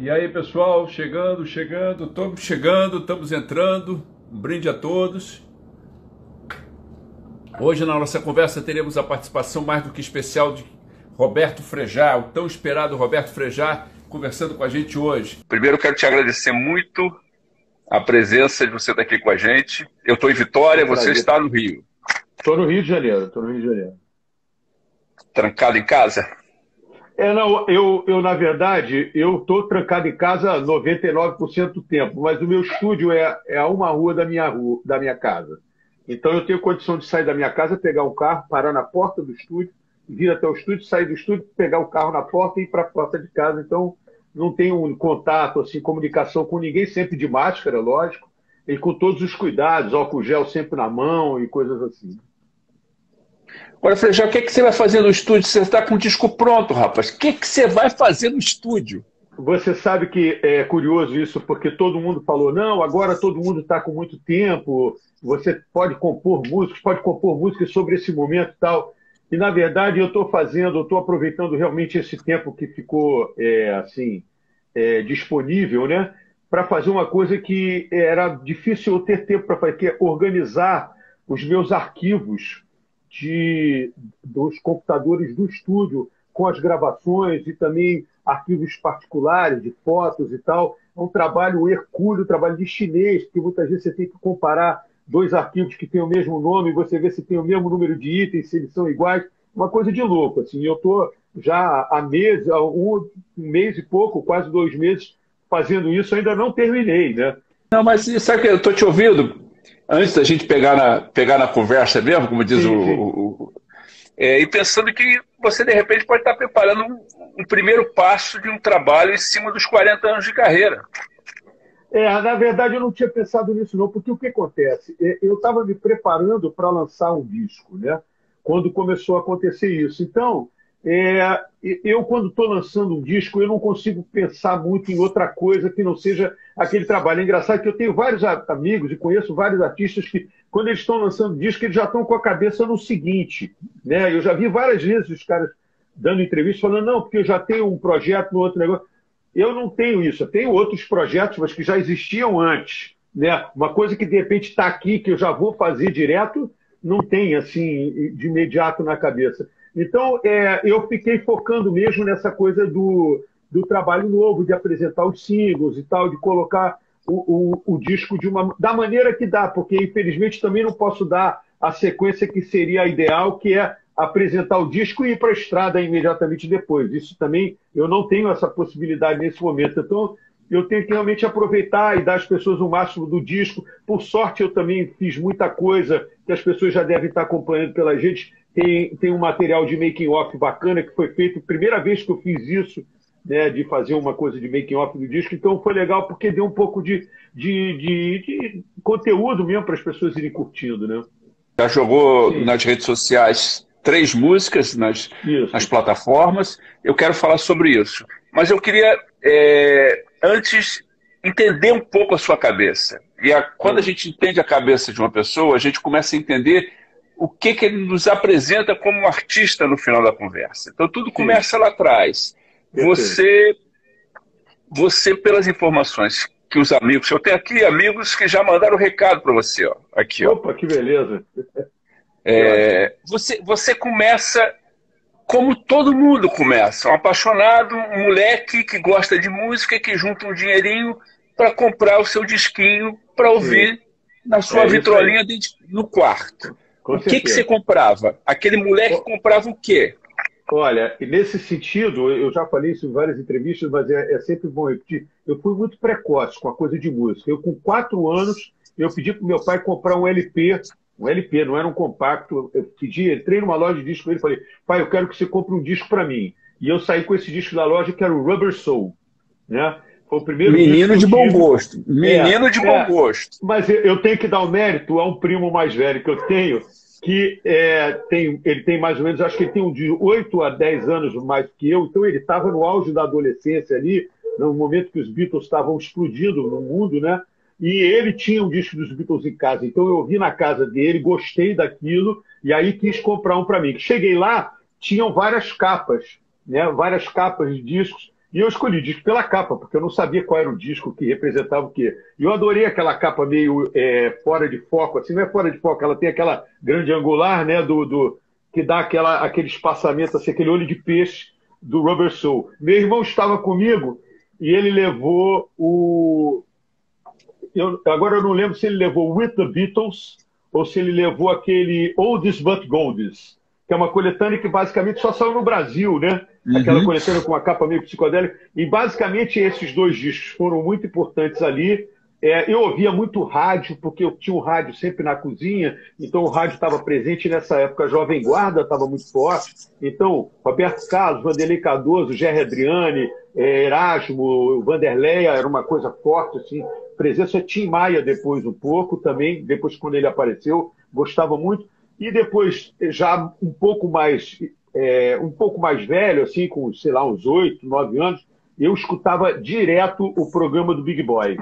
E aí, pessoal, estamos entrando. Um brinde a todos. Hoje, na nossa conversa, teremos a participação mais do que especial de Roberto Frejá, o tão esperado Roberto Frejá, conversando com a gente hoje. Primeiro, quero te agradecer muito a presença de você estar aqui com a gente. Eu estou em Vitória, você está no Rio. Estou no Rio de Janeiro, Trancado em casa? Não, eu na verdade, eu estou trancado em casa 99% do tempo, mas o meu estúdio é a uma rua da minha casa. Então eu tenho condição de sair da minha casa, pegar um carro, parar na porta do estúdio, vir até o estúdio, sair do estúdio, pegar o carro na porta e ir para a porta de casa. Então não tenho um contato, assim, comunicação com ninguém, sempre de máscara, lógico, e com todos os cuidados, álcool gel sempre na mão e coisas assim. Agora, Frejá, o que você vai fazer no estúdio? Você está com o disco pronto, rapaz. O que você vai fazer no estúdio? Você sabe que é curioso isso, porque todo mundo falou, não, agora todo mundo está com muito tempo, você pode compor músicas sobre esse momento e tal. E, na verdade, eu estou aproveitando realmente esse tempo que ficou disponível, né, para fazer uma coisa que era difícil eu ter tempo para fazer, que é organizar os meus arquivos dos computadores do estúdio, com as gravações e também arquivos particulares de fotos e tal. É um trabalho hercúleo, um trabalho de chinês, porque muitas vezes você tem que comparar dois arquivos que têm o mesmo nome, você vê se tem o mesmo número de itens, se eles são iguais. Uma coisa de louco, assim. Eu estou já há meses, um mês e pouco, quase 2 meses, fazendo isso, ainda não terminei, né? Não, mas sabe que eu estou te ouvindo, antes da gente pegar na conversa mesmo, como diz e pensando que você, de repente, pode estar preparando um primeiro passo de um trabalho em cima dos 40 anos de carreira. Na verdade, eu não tinha pensado nisso, não, porque o que acontece? Eu estava me preparando para lançar um disco, né? Quando começou a acontecer isso. Então, eu, quando estou lançando um disco, eu não consigo pensar muito em outra coisa que não seja aquele trabalho. É engraçado que eu tenho vários amigos e conheço vários artistas que, quando eles estão lançando disco, eles já estão com a cabeça no seguinte, né? Eu já vi várias vezes os caras dando entrevista falando, não, porque eu já tenho um projeto no outro negócio. Eu não tenho isso, eu tenho outros projetos, mas que já existiam antes, né? Uma coisa que de repente está aqui, que eu já vou fazer direto, não tem assim de imediato na cabeça. Então, eu fiquei focando mesmo nessa coisa do trabalho novo, de apresentar os singles e tal, de colocar o disco da maneira que dá, porque infelizmente também não posso dar a sequência que seria a ideal, que é apresentar o disco e ir para a estrada imediatamente depois. Isso também, eu não tenho essa possibilidade nesse momento. Então, eu tenho que realmente aproveitar e dar às pessoas o máximo do disco. Por sorte, eu também fiz muita coisa que as pessoas já devem estar acompanhando pela gente. Tem um material de making-off bacana que foi feito, primeira vez que eu fiz isso, né, de fazer uma coisa de making-off do disco. Então, foi legal porque deu um pouco de conteúdo mesmo para as pessoas irem curtindo, né? Já jogou nas redes sociais 3 músicas nas plataformas. Eu quero falar sobre isso. Mas eu queria, antes, entender um pouco a sua cabeça. E quando a gente entende a cabeça de uma pessoa, a gente começa a entender o que ele nos apresenta como artista no final da conversa. Então, tudo começa lá atrás. Você, pelas informações que os amigos... Eu tenho aqui amigos que já mandaram recado para você. Ó. Aqui, Opa, que beleza! Você começa como todo mundo começa, um apaixonado, um moleque que gosta de música, que junta um dinheirinho para comprar o seu disquinho para ouvir na sua vitrolinha no quarto. O que você comprava? Aquele moleque comprava o quê? Olha, nesse sentido, eu já falei isso em várias entrevistas, mas é sempre bom repetir. Eu fui muito precoce com a coisa de música. Eu, com 4 anos, eu pedi para o meu pai comprar um LP, não era um compacto. Eu entrei numa loja de disco com ele e falei, pai, eu quero que você compre um disco para mim. E eu saí com esse disco da loja, que era o Rubber Soul, né? Foi o primeiro Menino de bom gosto. Menino de bom gosto. Mas eu tenho que dar o mérito a um primo mais velho que eu tenho, que ele tem mais ou menos, acho que ele tem de 8 a 10 anos mais que eu, então ele estava no auge da adolescência ali, no momento que os Beatles estavam explodindo no mundo, né? E ele tinha um disco dos Beatles em casa, então eu vi na casa dele, gostei daquilo, e aí quis comprar um para mim. Cheguei lá, tinham várias capas, né? Várias capas de discos, E eu escolhi disco pela capa, porque eu não sabia qual era o disco que representava o quê. E eu adorei aquela capa meio fora de foco, assim, não é fora de foco, ela tem aquela grande angular, né, que dá aquele espaçamento, assim, aquele olho de peixe do Rubber Soul. Meu irmão estava comigo e ele levou agora eu não lembro se ele levou With the Beatles ou se ele levou aquele Oldies But Goldies, que é uma coletânea que basicamente só saiu no Brasil, né? Aquela coletânea com uma capa meio psicodélica. E basicamente esses dois discos foram muito importantes ali. Eu ouvia muito rádio, porque eu tinha um rádio sempre na cozinha, então o rádio estava presente nessa época, a Jovem Guarda estava muito forte. Então, Roberto Carlos, Vanderlei Cardoso, Gerry Adriane, Erasmo, Vanderleia, era uma coisa forte, assim. Presença Tim Maia depois um pouco também, depois quando ele apareceu, gostava muito. E depois, já um pouco mais velho, assim, com, sei lá, uns 8, 9 anos, eu escutava direto o programa do Big Boy,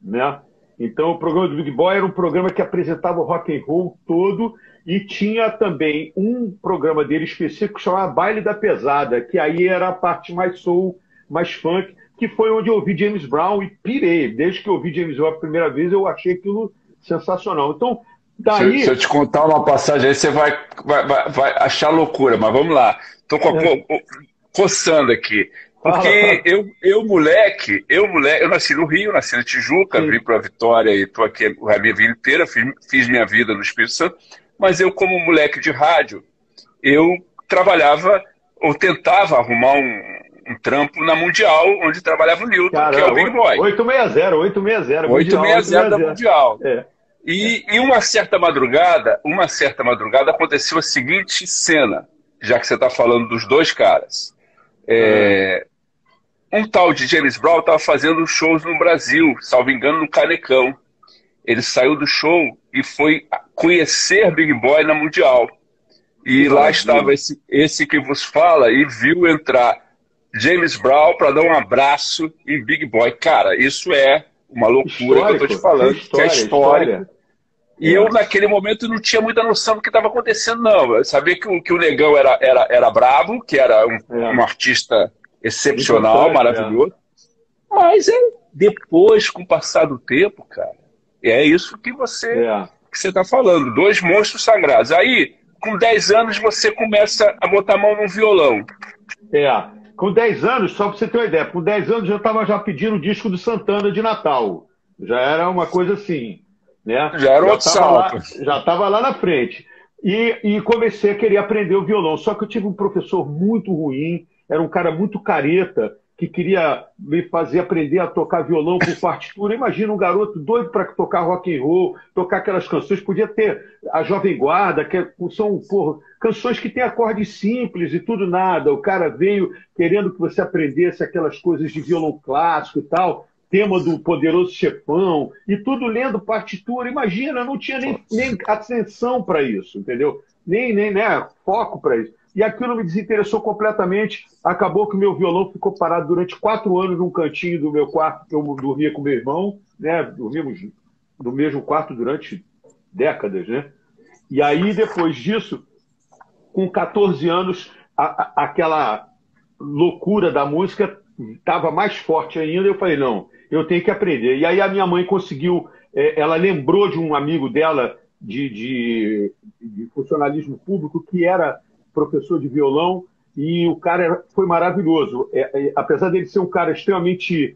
né? Então, o programa do Big Boy era um programa que apresentava o rock and roll todo e tinha também um programa dele específico chamado Baile da Pesada, que aí era a parte mais soul, mais funk, que foi onde eu ouvi James Brown e pirei. Desde que eu ouvi James Brown a primeira vez, eu achei aquilo sensacional. Então, daí... Se eu te contar uma passagem aí, você vai achar loucura, mas vamos lá. Estou coçando aqui. Porque moleque, eu nasci no Rio, nasci na Tijuca, vim para a Vitória e estou aqui a minha vida inteira, fiz minha vida no Espírito Santo, mas eu, como moleque de rádio, eu trabalhava ou tentava arrumar um trampo na Mundial, onde trabalhava o Newton, que é o Big Boy. 860 da Mundial. E uma certa madrugada aconteceu a seguinte cena, já que você está falando dos dois caras. Um tal de James Brown estava fazendo shows no Brasil, salvo engano, no Canecão. Ele saiu do show e foi conhecer Big Boy na Mundial. E lá estava esse que vos fala e viu entrar James Brown para dar um abraço em Big Boy. Cara, isso é uma loucura que eu estou te falando, que é história. E eu, naquele momento, não tinha muita noção do que estava acontecendo, não. Eu sabia que o Negão era bravo, que era um artista excepcional, maravilhoso. Mas depois, com o passar do tempo, cara, é isso que você está falando. Dois monstros sagrados. Aí, com 10 anos, você começa a botar a mão no violão. Com 10 anos, só para você ter uma ideia, com 10 anos eu estava já pedindo o disco do Santana de Natal. Já era uma coisa assim, né? Já era outro salto. Já estava lá na frente. E comecei a querer aprender o violão. Só que eu tive um professor muito ruim, era um cara muito careta, que queria me fazer aprender a tocar violão por partitura. Imagina um garoto doido para tocar rock and roll, tocar aquelas canções. Podia ter a Jovem Guarda, que são canções que têm acordes simples e tudo nada. O cara veio querendo que você aprendesse aquelas coisas de violão clássico e tal, tema do Poderoso Chefão, e tudo lendo partitura. Imagina, não tinha nem atenção para isso, entendeu? Nem né, foco para isso. E aquilo me desinteressou completamente. Acabou que o meu violão ficou parado durante 4 anos num cantinho do meu quarto, que eu dormia com meu irmão, né? Dormíamos no mesmo quarto durante décadas, né? E aí, depois disso, com 14 anos, aquela loucura da música estava mais forte ainda. Eu falei, não, eu tenho que aprender. E aí a minha mãe conseguiu, ela lembrou de um amigo dela de funcionalismo público que era professor de violão, e o cara foi maravilhoso. Apesar dele ser um cara extremamente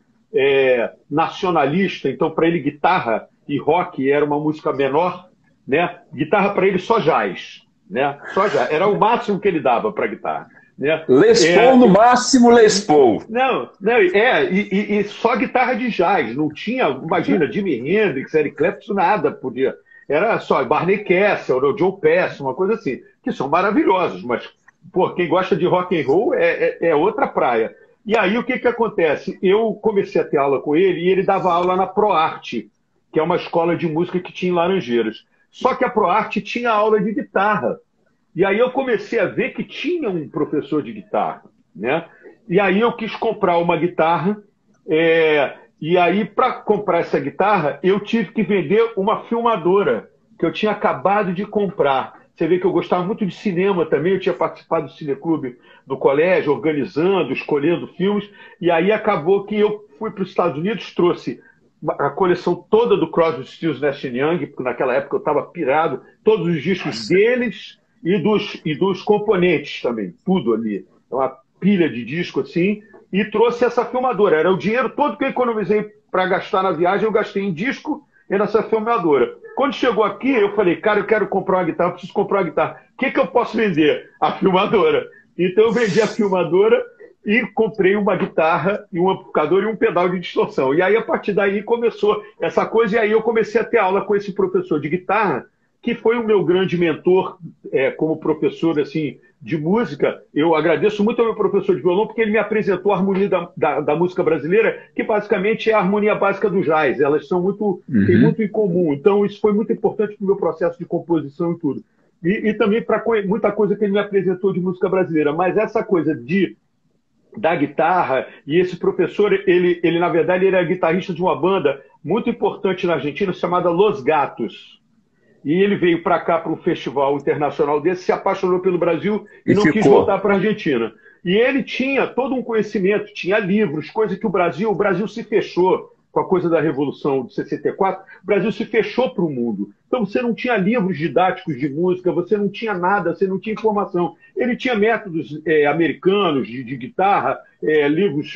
nacionalista, então para ele guitarra e rock era uma música menor, né? Guitarra para ele só jazz, né? Só jazz. Era o máximo que ele dava para guitarra. Né? Les Paul no máximo, Les Paul. E só guitarra de jazz, não tinha, imagina, Jimi Hendrix, Eric Clapton, nada podia. Era só Barney Kessel, Joe Pass, uma coisa assim, que são maravilhosos, mas pô, quem gosta de rock and roll é outra praia. E aí o que acontece? Eu comecei a ter aula com ele e ele dava aula na ProArte, que é uma escola de música que tinha em Laranjeiras. Só que a ProArte tinha aula de guitarra. E aí eu comecei a ver que tinha um professor de guitarra, né? E aí eu quis comprar uma guitarra, e aí para comprar essa guitarra eu tive que vender uma filmadora que eu tinha acabado de comprar. Você vê que eu gostava muito de cinema também, eu tinha participado do cineclube do colégio, organizando, escolhendo filmes, e aí acabou que eu fui para os Estados Unidos, trouxe a coleção toda do Crosby, Stills, Nash Young, porque naquela época eu estava pirado, todos os discos deles e dos componentes também, tudo ali. Uma pilha de disco assim, e trouxe essa filmadora. Era o dinheiro todo que eu economizei para gastar na viagem, eu gastei em disco e nessa filmadora. Quando chegou aqui, eu falei, cara, eu quero comprar uma guitarra, eu preciso comprar uma guitarra. O que eu posso vender? A filmadora. Então eu vendi a filmadora e comprei uma guitarra e um amplificador e um pedal de distorção. E aí, a partir daí, começou essa coisa, e aí eu comecei a ter aula com esse professor de guitarra, que foi o meu grande mentor como professor assim, de música. Eu agradeço muito ao meu professor de violão, porque ele me apresentou a harmonia da música brasileira, que basicamente é a harmonia básica do jazz. Elas são têm muito em comum. Então, isso foi muito importante para o meu processo de composição e tudo. E também para muita coisa que ele me apresentou de música brasileira. Mas essa coisa da guitarra, e esse professor, ele na verdade, ele era guitarrista de uma banda muito importante na Argentina, chamada Los Gatos. E ele veio para cá, para um festival internacional desse, se apaixonou pelo Brasil e não quis voltar para a Argentina. E ele tinha todo um conhecimento, tinha livros, coisa que o Brasil se fechou com a coisa da Revolução de 64, o Brasil se fechou para o mundo. Então você não tinha livros didáticos de música, você não tinha nada, você não tinha informação. Ele tinha métodos americanos de guitarra,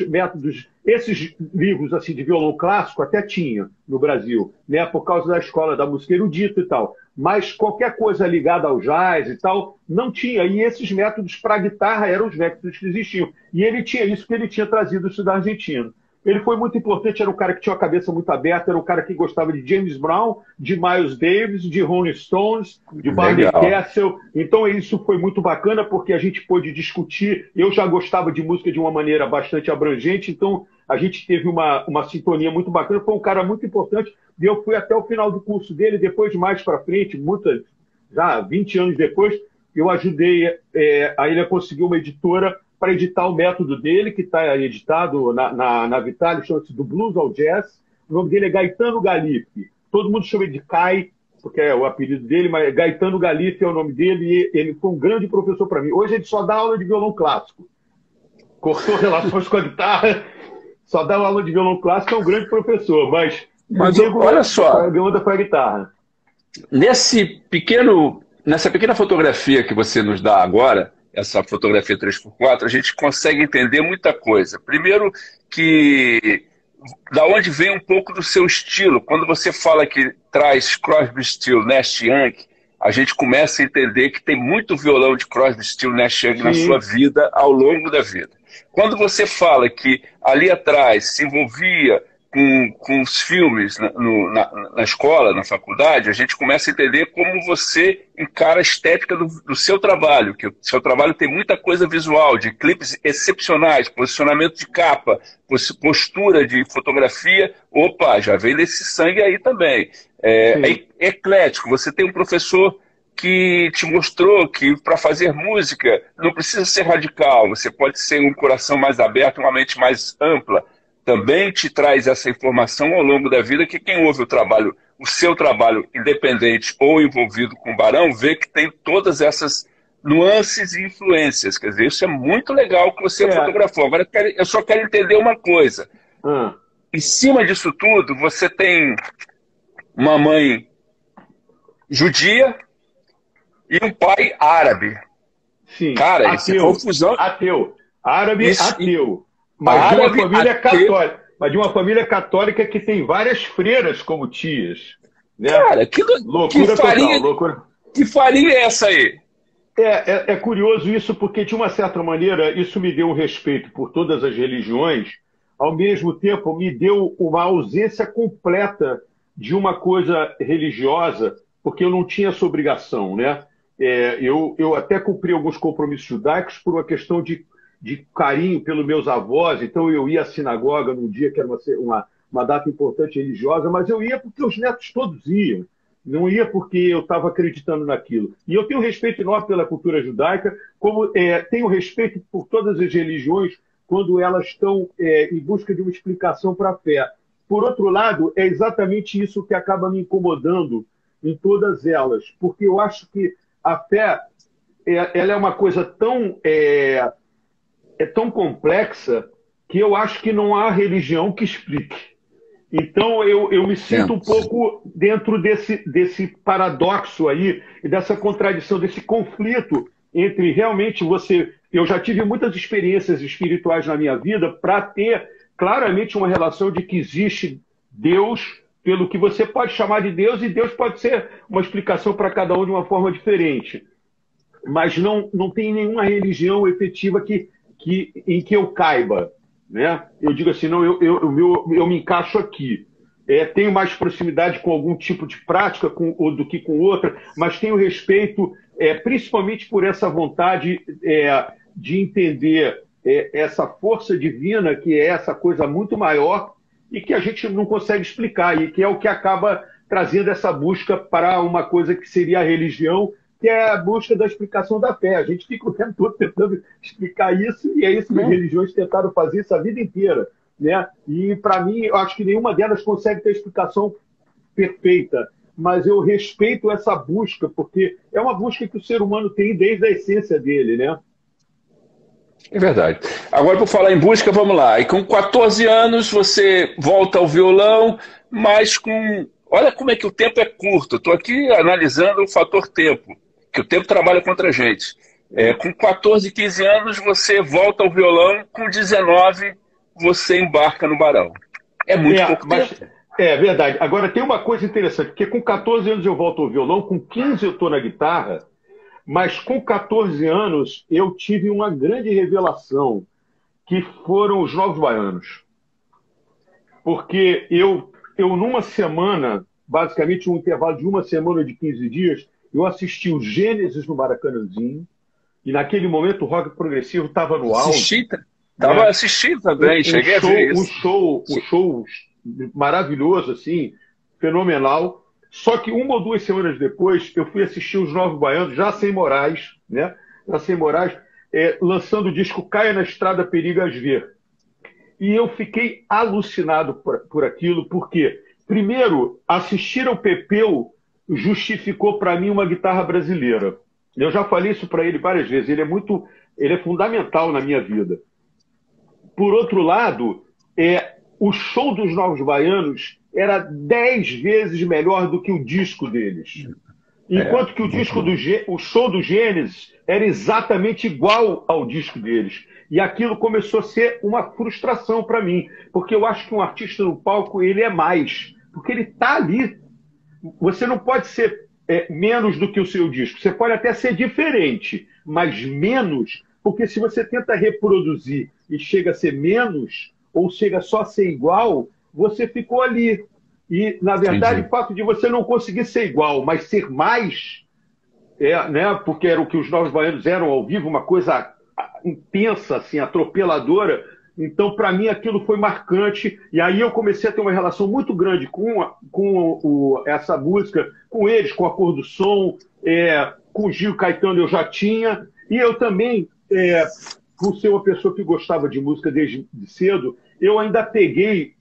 métodos... Esses livros assim, de violão clássico até tinha no Brasil, né, por causa da escola da música erudita e tal. Mas qualquer coisa ligada ao jazz e tal, não tinha. E esses métodos para guitarra eram os métodos que existiam. E ele tinha isso porque ele tinha trazido isso da Argentina. Ele foi muito importante, era um cara que tinha uma cabeça muito aberta, era um cara que gostava de James Brown, de Miles Davis, de Rolling Stones, de Barney Castle. Então isso foi muito bacana, porque a gente pôde discutir. Eu já gostava de música de uma maneira bastante abrangente, então a gente teve uma sintonia muito bacana. Foi um cara muito importante, e eu fui até o final do curso dele. Depois, mais para frente, já 20 anos depois, eu ajudei a ele a conseguir uma editora para editar o método dele, que está editado na Vitale, chama-se Do Blues ao Jazz. O nome dele é Gaetano Galiffe. Todo mundo chama ele de Kai, porque é o apelido dele, mas Gaetano Galiffe é o nome dele, e ele foi um grande professor para mim. Hoje ele só dá aula de violão clássico. Cortou relações com a guitarra, só dá aula de violão clássico, é um grande professor, mas olha só, a onda foi a guitarra. Nessa pequena fotografia que você nos dá agora, essa fotografia 3x4, a gente consegue entender muita coisa. Primeiro, da onde vem um pouco do seu estilo. Quando você fala que traz Crosby, Stills, Nash Young, a gente começa a entender que tem muito violão de Crosby, Stills, Nash Young na sua vida, ao longo da vida. Quando você fala que ali atrás se envolvia com os filmes na escola, na faculdade, a gente começa a entender como você encara a estética do seu trabalho, que o seu trabalho tem muita coisa visual, de clipes excepcionais, posicionamento de capa, postura de fotografia. Opa, já vem desse sangue aí também. É eclético. Você tem um professor que te mostrou que para fazer música não precisa ser radical, você pode ser um coração mais aberto, uma mente mais ampla. Também te traz essa informação ao longo da vida, que quem ouve o seu trabalho independente ou envolvido com o Barão, vê que tem todas essas nuances e influências. Quer dizer, isso é muito legal que você fotografou. Agora, eu só quero entender uma coisa. Em cima disso tudo, você tem uma mãe judia e um pai árabe. Sim, cara, isso é confusão. Ateu. Árabe, ateu. Mas de uma família católica. Mas de uma família católica que tem várias freiras como tias. Né? Cara, loucura total. Que farinha é essa aí? É curioso isso, porque de uma certa maneira isso me deu um respeito por todas as religiões, ao mesmo tempo me deu uma ausência completa de uma coisa religiosa, porque eu não tinha essa obrigação, né? Eu até cumpri alguns compromissos judaicos por uma questão de carinho pelos meus avós, então eu ia à sinagoga num dia que era uma data importante religiosa, mas eu ia porque os netos todos iam, não ia porque eu estava acreditando naquilo. E eu tenho respeito enorme pela cultura judaica, como tenho respeito por todas as religiões quando elas estão em busca de uma explicação para a fé. Por outro lado, é exatamente isso que acaba me incomodando em todas elas, porque eu acho que a fé ela é uma coisa tão complexa que eu acho que não há religião que explique. Então, eu me sinto um pouco dentro desse paradoxo aí, e dessa contradição, desse conflito entre realmente você... Eu já tive muitas experiências espirituais na minha vida para ter claramente uma relação de que existe Deus, pelo que você pode chamar de Deus, e Deus pode ser uma explicação para cada um de uma forma diferente. Mas não tem nenhuma religião efetiva em que eu caiba. Né? Eu digo assim, não, eu me encaixo aqui. Tenho mais proximidade com algum tipo de prática do que com outra, mas tenho respeito, principalmente por essa vontade de entender essa força divina, que é essa coisa muito maior e que a gente não consegue explicar, e que é o que acaba trazendo essa busca para uma coisa que seria a religião, que é a busca da explicação da fé. A gente fica o tempo todo tentando explicar isso, e é isso que as religiões tentaram fazer isso a vida inteira. Né? E, para mim, eu acho que nenhuma delas consegue ter explicação perfeita, mas eu respeito essa busca, porque é uma busca que o ser humano tem desde a essência dele, né? É verdade. Agora, por falar em busca, vamos lá. E com 14 anos, você volta ao violão, mas com... Olha como é que o tempo é curto. Estou aqui analisando o fator tempo, que o tempo trabalha contra a gente. Com 14, 15 anos, você volta ao violão, com 19, você embarca no Barão. É muito pouco tempo. É verdade. Agora, tem uma coisa interessante, porque com 14 anos eu volto ao violão, com 15 eu estou na guitarra, mas com 14 anos eu tive uma grande revelação, que foram os Novos Baianos. Porque eu numa semana, basicamente um intervalo de uma semana de 15 dias, eu assisti o Gênesis no Maracanãzinho, e naquele momento o rock progressivo estava no auge. Estava assistindo também, cheguei a ver isso. Um show maravilhoso, assim, fenomenal. Só que uma ou duas semanas depois, eu fui assistir os Novos Baianos, já sem Moraes, né? Já sem Moraes, lançando o disco Caia na Estrada, Perigas Ver. E eu fiquei alucinado por aquilo, porque, primeiro, assistir ao Pepeu justificou para mim uma guitarra brasileira. Eu já falei isso para ele várias vezes, ele é fundamental na minha vida. Por outro lado, o show dos Novos Baianos era 10 vezes melhor do que o disco deles. Enquanto que o show do Gênesis era exatamente igual ao disco deles. E aquilo começou a ser uma frustração para mim, porque eu acho que um artista no palco, ele é mais, porque ele está ali. Você não pode ser menos do que o seu disco. Você pode até ser diferente, mas menos, porque se você tenta reproduzir e chega a ser menos, ou chega só a ser igual, você ficou ali. E, na verdade, o fato de você não conseguir ser igual, mas ser mais, né, porque era o que os Novos Baianos eram ao vivo, uma coisa intensa, assim, atropeladora. Então, para mim, aquilo foi marcante. E aí eu comecei a ter uma relação muito grande com essa música, com eles, com a Cor do Som, com o Gil Caetano eu já tinha. E eu também, por ser uma pessoa que gostava de música desde cedo, eu ainda peguei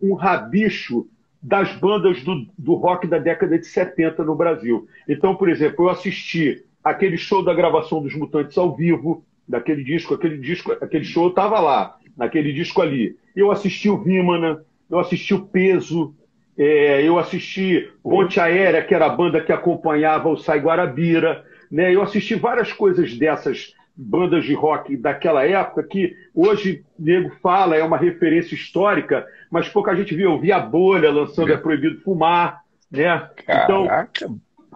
um rabicho das bandas do rock da década de 70 no Brasil. Então, por exemplo, eu assisti aquele show da gravação dos Mutantes ao vivo, daquele disco, aquele show eu estava lá, naquele disco ali. Eu assisti o Vimana, eu assisti o Peso, eu assisti Ponte Aérea, que era a banda que acompanhava o Sai Guarabira, né? Eu assisti várias coisas dessas bandas de rock daquela época, que hoje o nego fala, é uma referência histórica, mas pouca gente viu. Eu vi a Bolha lançando É Proibido Fumar, né? Então,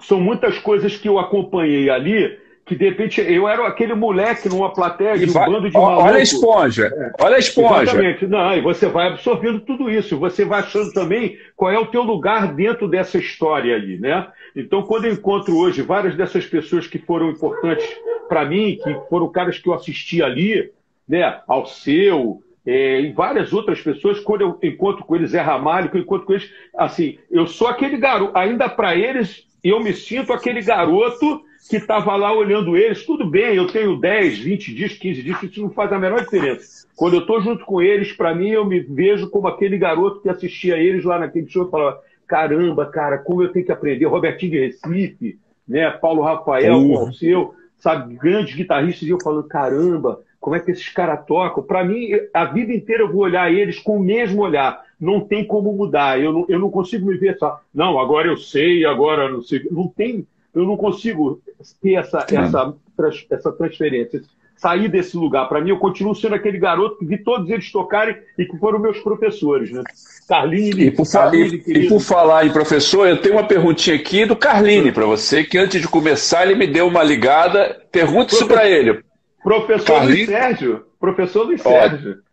são muitas coisas que eu acompanhei ali, que de repente eu era aquele moleque numa plateia de um bando de malucos. Olha a esponja, olha a esponja. Exatamente. Não, e você vai absorvendo tudo isso, você vai achando também qual é o teu lugar dentro dessa história ali, né? Então, quando eu encontro hoje várias dessas pessoas que foram importantes para mim, que foram caras que eu assisti ali, né? Alceu, e várias outras pessoas, quando eu encontro com eles, Zé Ramalho, que eu encontro com eles, assim, eu sou aquele garoto, ainda para eles, eu me sinto aquele garoto que estava lá olhando eles. Tudo bem, eu tenho 10, 20 discos, 15 discos, isso não faz a menor diferença. Quando eu estou junto com eles, para mim, eu me vejo como aquele garoto que assistia eles lá naquele show e falava: caramba, cara, como eu tenho que aprender. Robertinho de Recife, né? Paulo Rafael, com Alceu, sabe, grandes guitarristas, e eu falando, caramba, como é que esses caras tocam? Para mim, a vida inteira eu vou olhar eles com o mesmo olhar. Não tem como mudar. Eu não consigo me ver só. Não, agora eu sei, agora não sei. Não tem, eu não consigo ter essa transferência. Sair desse lugar. Para mim, eu continuo sendo aquele garoto que vi todos eles tocarem e que foram meus professores, né? Carlini. E por falar em professor, eu tenho uma perguntinha aqui do Carlini para você, que antes de começar ele me deu uma ligada. Pergunte isso para ele. Professor Luiz Sérgio. Professor Luiz Sérgio.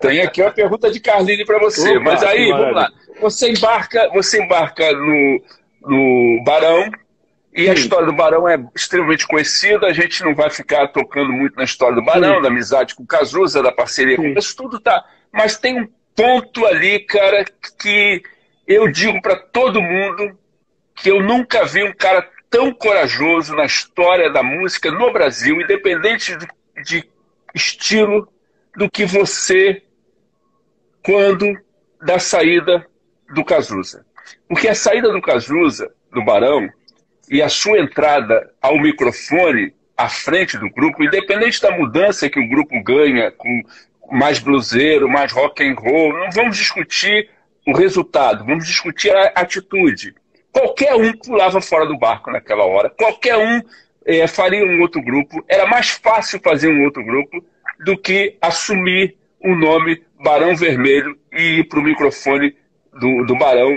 Tem aqui uma pergunta de Carlini para você. Opa, mas aí, vamos lá. Você embarca no Barão, e sim, a história do Barão é extremamente conhecida. A gente não vai ficar tocando muito na história do Barão, sim, da amizade com o Cazuza, da parceria com isso, tudo tá. Mas tem um ponto ali, cara, que eu digo para todo mundo que eu nunca vi um cara tão corajoso na história da música no Brasil, independente de estilo, do que você quando da saída do Cazuza. Porque a saída do Cazuza, do Barão, e a sua entrada ao microfone à frente do grupo, independente da mudança que o grupo ganha, com mais bluseiro, mais rock and roll, não vamos discutir o resultado, vamos discutir a atitude. Qualquer um pulava fora do barco naquela hora, qualquer um faria um outro grupo, era mais fácil fazer um outro grupo do que assumir o nome Barão Vermelho e ir para o microfone do Barão,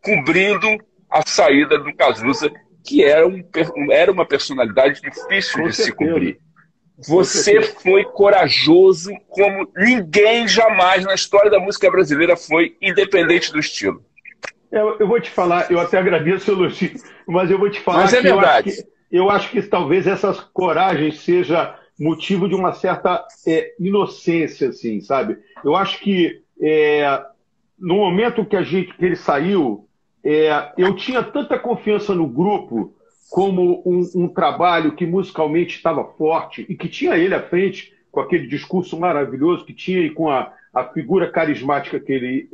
cobrindo a saída do Cazuza, que era uma personalidade difícil de se cobrir. Você foi corajoso como ninguém jamais na história da música brasileira foi, independente do estilo. Eu vou te falar, eu até agradeço o elogio, mas eu vou te falar mas é verdade. Eu acho que talvez essa coragem seja motivo de uma certa inocência, assim, sabe? Eu acho que no momento que ele saiu, eu tinha tanta confiança no grupo como um trabalho que musicalmente estava forte e que tinha ele à frente com aquele discurso maravilhoso que tinha e com a figura carismática que ele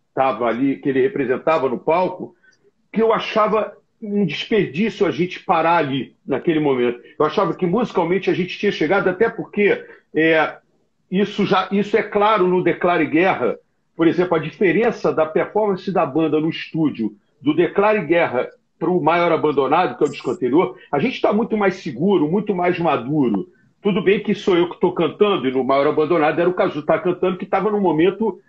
estava ali, que ele representava no palco, que eu achava um desperdício a gente parar ali naquele momento. Eu achava que musicalmente a gente tinha chegado, até porque isso é claro no Declare Guerra. Por exemplo, a diferença da performance da banda no estúdio do Declare Guerra para o Maior Abandonado, que é o disco anterior, a gente está muito mais seguro, muito mais maduro. Tudo bem que sou eu que estou cantando, e no Maior Abandonado era o Cazu que está cantando, que estava num momento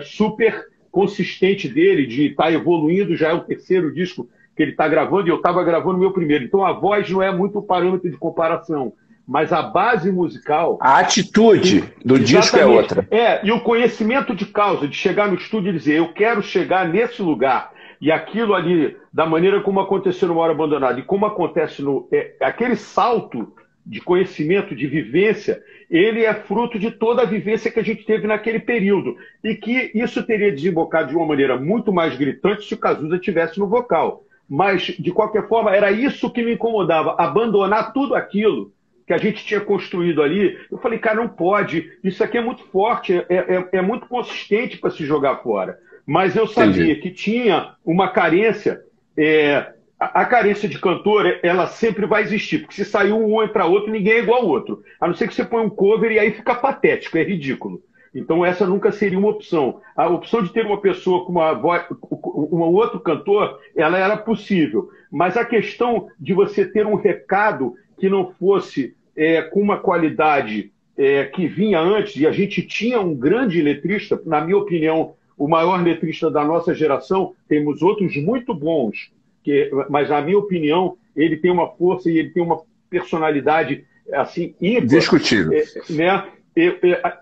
super consistente dele, de estar evoluindo, já é o terceiro disco que ele está gravando, e eu estava gravando o meu primeiro. Então a voz não é muito parâmetro de comparação, mas a base musical... A atitude do disco é outra. E o conhecimento de causa, de chegar no estúdio e dizer, eu quero chegar nesse lugar, e aquilo ali, da maneira como aconteceu no Maior Abandonado, e como acontece aquele salto de conhecimento, de vivência, ele é fruto de toda a vivência que a gente teve naquele período. E que isso teria desembocado de uma maneira muito mais gritante se o Cazuza estivesse no vocal. Mas, de qualquer forma, era isso que me incomodava, abandonar tudo aquilo que a gente tinha construído ali. Eu falei, cara, não pode, isso aqui é muito forte, é muito consistente para se jogar fora. Mas eu sabia que tinha uma carência, a carência de cantor, ela sempre vai existir, porque se sair um entra outro, ninguém é igual ao outro. A não ser que você põe um cover e aí fica patético, é ridículo. Então essa nunca seria uma opção. A opção de ter uma pessoa com uma voz, um outro cantor, ela era possível. Mas a questão de você ter um recado que não fosse com uma qualidade que vinha antes, e a gente tinha um grande letrista, na minha opinião, o maior letrista da nossa geração, temos outros muito bons, mas na minha opinião, ele tem uma força e ele tem uma personalidade assim ímpar. Discutível. Né?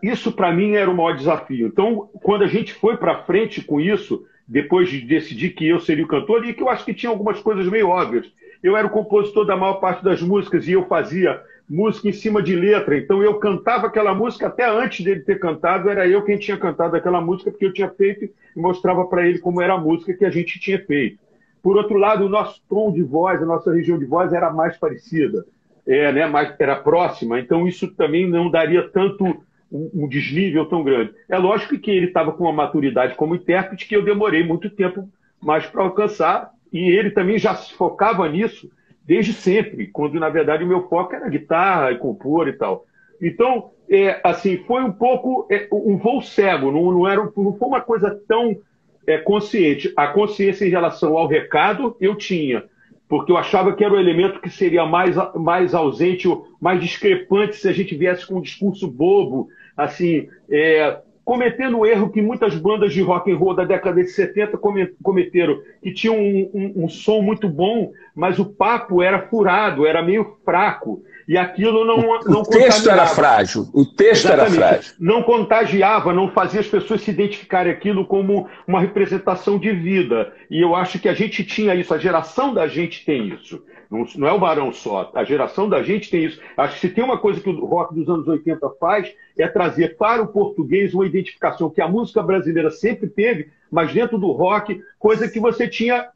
Isso, para mim, era o maior desafio. Então, quando a gente foi para frente com isso, depois de decidir que eu seria o cantor, e que eu acho que tinha algumas coisas meio óbvias. Eu era o compositor da maior parte das músicas e eu fazia música em cima de letra. Então, eu cantava aquela música até antes dele ter cantado, era eu quem tinha cantado aquela música, porque eu tinha feito e mostrava para ele como era a música que a gente tinha feito. Por outro lado, o nosso tom de voz, a nossa região de voz era mais parecida. Era próxima, então isso também não daria tanto um desnível tão grande. É lógico que ele estava com uma maturidade como intérprete que eu demorei muito tempo mais para alcançar, e ele também já se focava nisso desde sempre, quando na verdade o meu foco era guitarra e compor e tal. Então, assim, foi um pouco um voo cego, não foi uma coisa tão consciente. A consciência em relação ao recado eu tinha, porque eu achava que era o elemento que seria mais ausente, mais discrepante se a gente viesse com um discurso bobo, assim, cometendo o erro que muitas bandas de rock and roll da década de 70 cometeram, que tinham um som muito bom, mas o papo era furado, era meio fraco. E aquilo não o texto era frágil. O texto era frágil. Não contagiava, não fazia as pessoas se identificarem aquilo como uma representação de vida. E eu acho que a gente tinha isso, a geração da gente tem isso. Não é o Barão só, a geração da gente tem isso. Acho que se tem uma coisa que o rock dos anos 80 faz, é trazer para o português uma identificação que a música brasileira sempre teve, mas dentro do rock, coisa que você tinha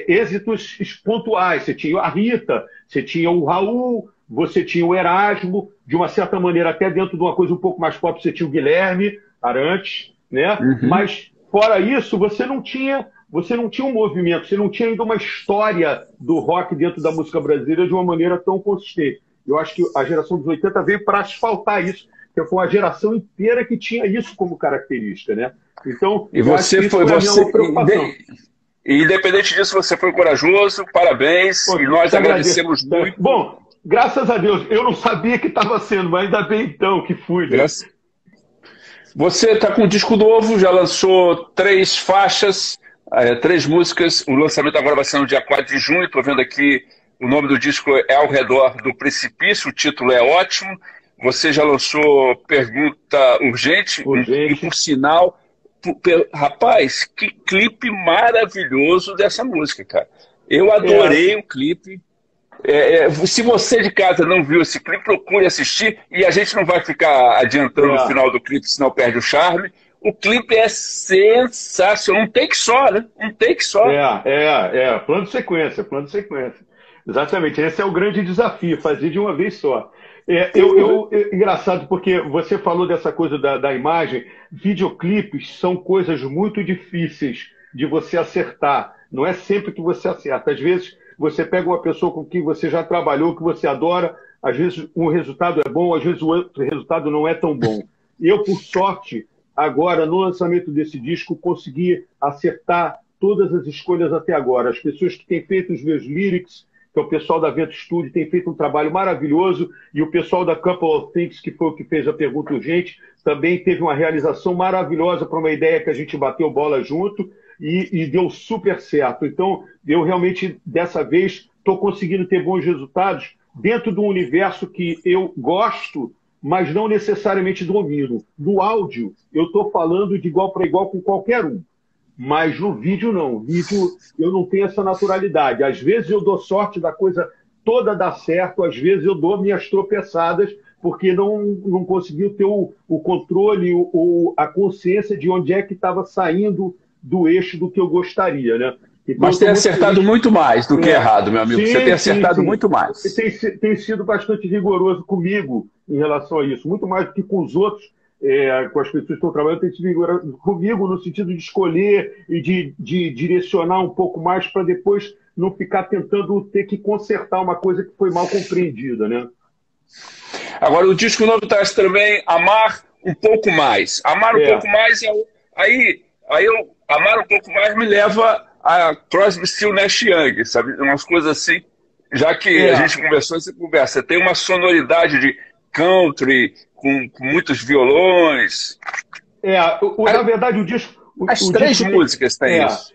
êxitos pontuais. Você tinha a Rita, você tinha o Raul, você tinha o Erasmo, de uma certa maneira, até dentro de uma coisa um pouco mais pop, você tinha o Guilherme Arantes, né? Uhum. Mas, fora isso, você não tinha um movimento, você não tinha ainda uma história do rock dentro da música brasileira de uma maneira tão consistente. Eu acho que a geração dos 80 veio para asfaltar isso, porque foi uma geração inteira que tinha isso como característica, né? Então, e você foi uma preocupação. Independente disso, você foi corajoso, parabéns, e nós agradecemos muito. Bom, graças a Deus, eu não sabia que estava sendo, mas ainda bem então que fui. Né? Você está com um disco novo, já lançou 3 faixas, 3 músicas, o lançamento agora vai ser no dia 4 de junho, estou vendo aqui, o nome do disco é Ao Redor do Precipício, o título é ótimo, você já lançou Pergunta Urgente. E por sinal... Rapaz, que clipe maravilhoso dessa música, cara. Eu adorei o clipe. Se você de casa não viu esse clipe, procure assistir. E a gente não vai ficar adiantando o final do clipe, senão perde o charme. O clipe é sensacional. Um take só, né? Um take só. Plano de sequência, plano de sequência. Exatamente. Esse é o grande desafio, fazer de uma vez só. Engraçado, porque você falou dessa coisa da imagem. Videoclipes são coisas muito difíceis de você acertar. Não é sempre que você acerta. Às vezes, você pega uma pessoa com quem você já trabalhou, que você adora, às vezes um resultado é bom, às vezes o outro resultado não é tão bom. Eu, por sorte, agora, no lançamento desse disco, consegui acertar todas as escolhas até agora. As pessoas que têm feito os meus lyrics, que é o pessoal da Vento Studio, tem feito um trabalho maravilhoso, e o pessoal da Couple of Things, que foi o que fez a pergunta urgente, também teve uma realização maravilhosa para uma ideia que a gente bateu bola junto e deu super certo. Então, eu realmente, dessa vez, estou conseguindo ter bons resultados dentro de um universo que eu gosto, mas não necessariamente domino. No áudio, eu estou falando de igual para igual com qualquer um. Mas no vídeo não. No vídeo eu não tenho essa naturalidade. Às vezes eu dou sorte da coisa toda dar certo, às vezes eu dou minhas tropeçadas, porque não conseguiu ter o controle ou a consciência de onde é que estava saindo do eixo do que eu gostaria, né? Então, mas tem acertado muito mais do que errado, meu amigo. Você tem acertado muito mais. Tem sido bastante rigoroso comigo em relação a isso, muito mais do que com os outros. Com as pessoas que estão trabalhando, tem sido comigo no sentido de escolher e de direcionar um pouco mais para depois não ficar tentando ter que consertar uma coisa que foi mal compreendida, né? Agora, o disco novo traz também Amar um pouco mais. Amar um pouco mais, Amar um pouco mais me leva a Crosby, Stills, Nash Young, sabe? Umas coisas assim, já que a gente conversou essa conversa. Tem uma sonoridade de country, com muitos violões. Na verdade, o disco... As 3 músicas tem isso.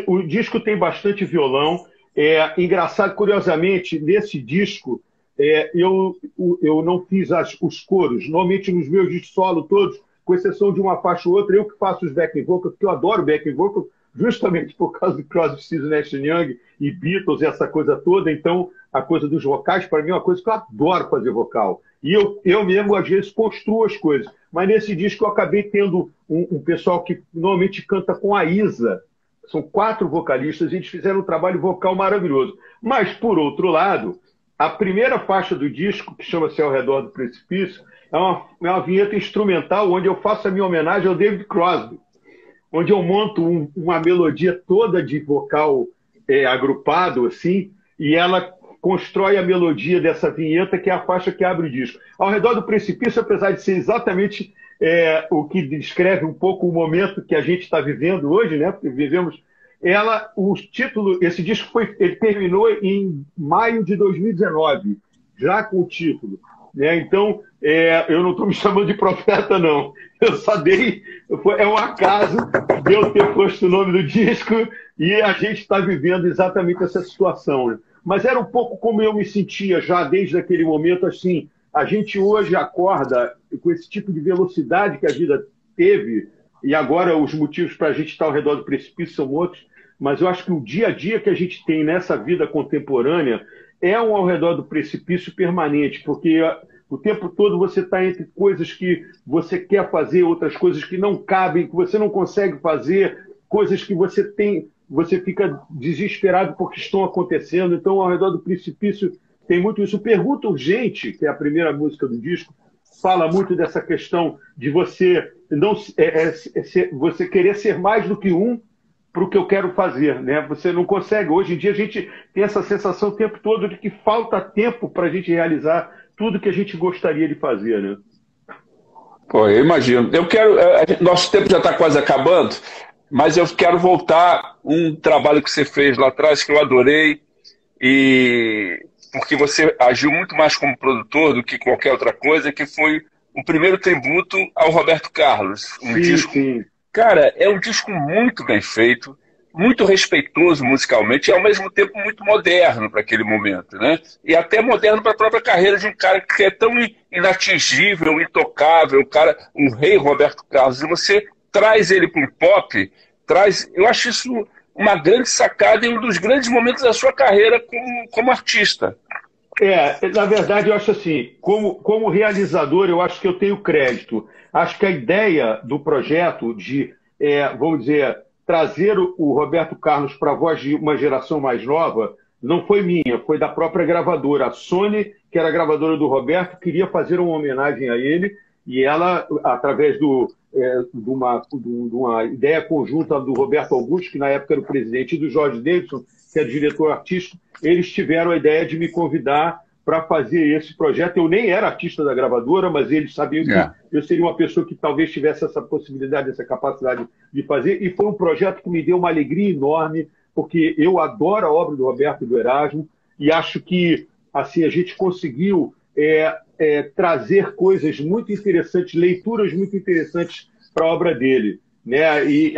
O disco tem bastante violão. Engraçado, curiosamente, nesse disco, eu não fiz os coros. Normalmente, nos meus discos solo todos, com exceção de uma faixa ou outra, eu que faço os backing vocals, porque eu adoro backing vocal, justamente por causa do Crosby, Stills, Nash Young e Beatles e essa coisa toda. Então, a coisa dos vocais, para mim, é uma coisa que eu adoro fazer vocal. E eu mesmo, às vezes, construo as coisas. Mas nesse disco eu acabei tendo um pessoal que normalmente canta com a Isa. São 4 vocalistas, e eles fizeram um trabalho vocal maravilhoso. Mas, por outro lado, a primeira faixa do disco, que chama-se Ao Redor do Precipício, é uma vinheta instrumental onde eu faço a minha homenagem ao David Crosby, onde eu monto uma melodia toda de vocal agrupado, assim, e ela constrói a melodia dessa vinheta, que é a faixa que abre o disco. Ao Redor do Precipício, apesar de ser exatamente o que descreve um pouco o momento que a gente está vivendo hoje, né? Porque vivemos... esse disco ele terminou em maio de 2019, já com o título, né? Então, eu não estou me chamando de profeta, não. Eu só dei... É um acaso de eu ter posto o nome do disco e a gente está vivendo exatamente essa situação, né? Mas era um pouco como eu me sentia já desde aquele momento, assim, a gente hoje acorda com esse tipo de velocidade que a vida teve, e agora os motivos para a gente estar ao redor do precipício são outros, mas eu acho que o dia a dia que a gente tem nessa vida contemporânea é um ao redor do precipício permanente, porque o tempo todo você está entre coisas que você quer fazer, outras coisas que não cabem, que você não consegue fazer, coisas que você fica desesperado porque estão acontecendo. Então, ao redor do precipício tem muito isso. Pergunta Urgente, que é a primeira música do disco, fala muito dessa questão de você você querer ser mais do que um para o que eu quero fazer, né? Você não consegue. Hoje em dia a gente tem essa sensação o tempo todo de que falta tempo para a gente realizar tudo que a gente gostaria de fazer, né? Pô, eu imagino. Nosso tempo já está quase acabando, mas eu quero voltar um trabalho que você fez lá atrás que eu adorei, porque você agiu muito mais como produtor do que qualquer outra coisa, que foi o primeiro tributo ao Roberto Carlos. Sim. Cara, é um disco muito bem feito, muito respeitoso musicalmente e ao mesmo tempo muito moderno para aquele momento, né? E até moderno para a própria carreira de um cara que é tão inatingível, intocável, o rei Roberto Carlos. E você traz ele para o pop, eu acho isso uma grande sacada e um dos grandes momentos da sua carreira como artista. Na verdade, eu acho assim, como realizador, eu acho que eu tenho crédito. Acho que a ideia do projeto de, vamos dizer, trazer o Roberto Carlos para a voz de uma geração mais nova, não foi minha, foi da própria gravadora. A Sony, que era a gravadora do Roberto, queria fazer uma homenagem a ele, e ela, através de uma ideia conjunta do Roberto Augusto, que na época era o presidente, e do Jorge Davidson, que é diretor artístico, eles tiveram a ideia de me convidar para fazer esse projeto. Eu nem era artista da gravadora, mas eles sabiam que eu seria uma pessoa que talvez tivesse essa possibilidade, essa capacidade de fazer, e foi um projeto que me deu uma alegria enorme, porque eu adoro a obra do Roberto e do Erasmo, e acho que assim, a gente conseguiu trazer coisas muito interessantes, leituras muito interessantes para a obra dele, né? E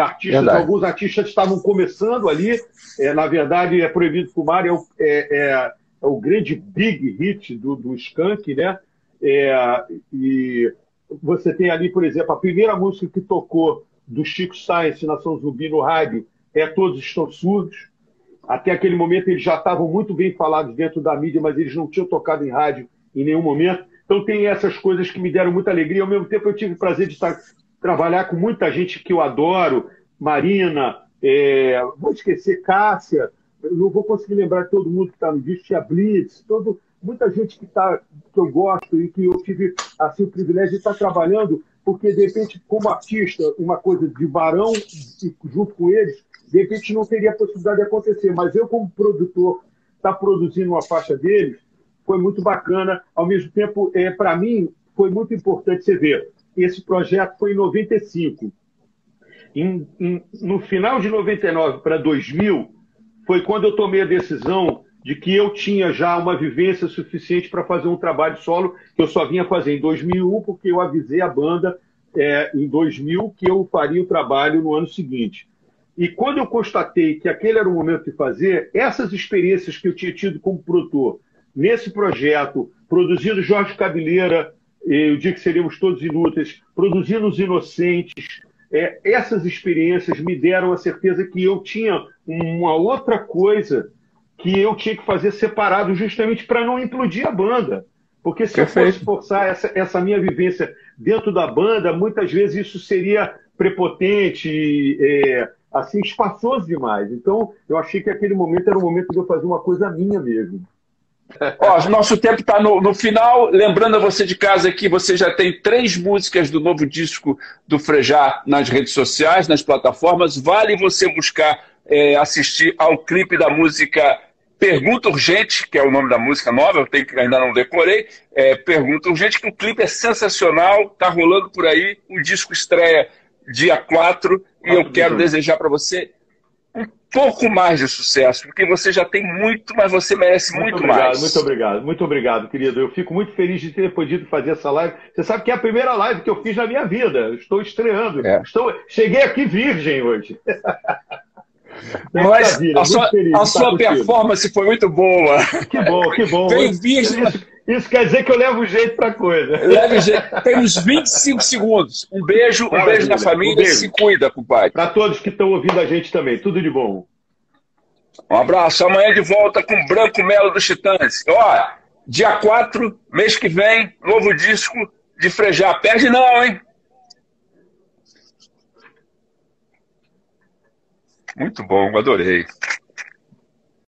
alguns artistas estavam começando ali. Na verdade, É Proibido Fumar é o grande big hit do Skank, né? E você tem ali, por exemplo, a primeira música que tocou do Chico Science, Nação Zumbi, no rádio, Todos Estão Surdos. Até aquele momento eles já estavam muito bem falados dentro da mídia, mas eles não tinham tocado em rádio em nenhum momento. Então tem essas coisas que me deram muita alegria. Ao mesmo tempo eu tive o prazer de trabalhar com muita gente que eu adoro, Marina, vou esquecer, Cássia, eu não vou conseguir lembrar de todo mundo que está no disco, tinha Blitz, muita gente que eu gosto e que eu tive assim, o privilégio de estar trabalhando, porque de repente, como artista, uma coisa de varão, junto com eles, de repente não teria possibilidade de acontecer, mas eu como produtor, estar produzindo uma faixa deles, foi muito bacana. Ao mesmo tempo, para mim, foi muito importante você ver. Esse projeto foi em 95. No final de 99 para 2000, foi quando eu tomei a decisão de que eu tinha já uma vivência suficiente para fazer um trabalho solo, que eu só vinha fazer em 2001, porque eu avisei a banda em 2000 que eu faria o trabalho no ano seguinte. E quando eu constatei que aquele era o momento de fazer, essas experiências que eu tinha tido como produtor, nesse projeto, produzindo Jorge Cabeleira, O Dia que Seríamos Todos Inúteis, produzindo Os Inocentes, essas experiências me deram a certeza que eu tinha uma outra coisa que eu tinha que fazer separado, justamente para não implodir a banda. Porque se eu fosse forçar essa minha vivência dentro da banda, muitas vezes isso seria prepotente, assim, espaçoso demais. Então, eu achei que aquele momento era um momento de eu fazer uma coisa minha mesmo. Ó, nosso tempo está no final. Lembrando a você de casa que você já tem 3 músicas do novo disco do Frejá nas redes sociais, nas plataformas. Vale você buscar assistir ao clipe da música Pergunta Urgente, que é o nome da música nova, ainda não decorei. Pergunta Urgente, que o clipe é sensacional, está rolando por aí. O disco estreia dia 4 e eu quero desejar para você um pouco mais de sucesso, porque você já tem muito, mas você merece muito mais. Muito obrigado, querido. Eu fico muito feliz de ter podido fazer essa live. Você sabe que é a primeira live que eu fiz na minha vida. Estou estreando. Cheguei aqui virgem hoje. Mas a sua performance foi muito boa. Que bom, que bom. Veio virgem. Isso quer dizer que eu levo jeito pra coisa. Leve jeito. Tem uns 25 segundos. Um beijo na família. Se cuida, compadre. Para todos que estão ouvindo a gente também. Tudo de bom. Um abraço. Amanhã de volta com Branco Melo dos Titãs. Ó, dia 4, mês que vem, novo disco de Frejá. Perde não, hein? Muito bom, adorei.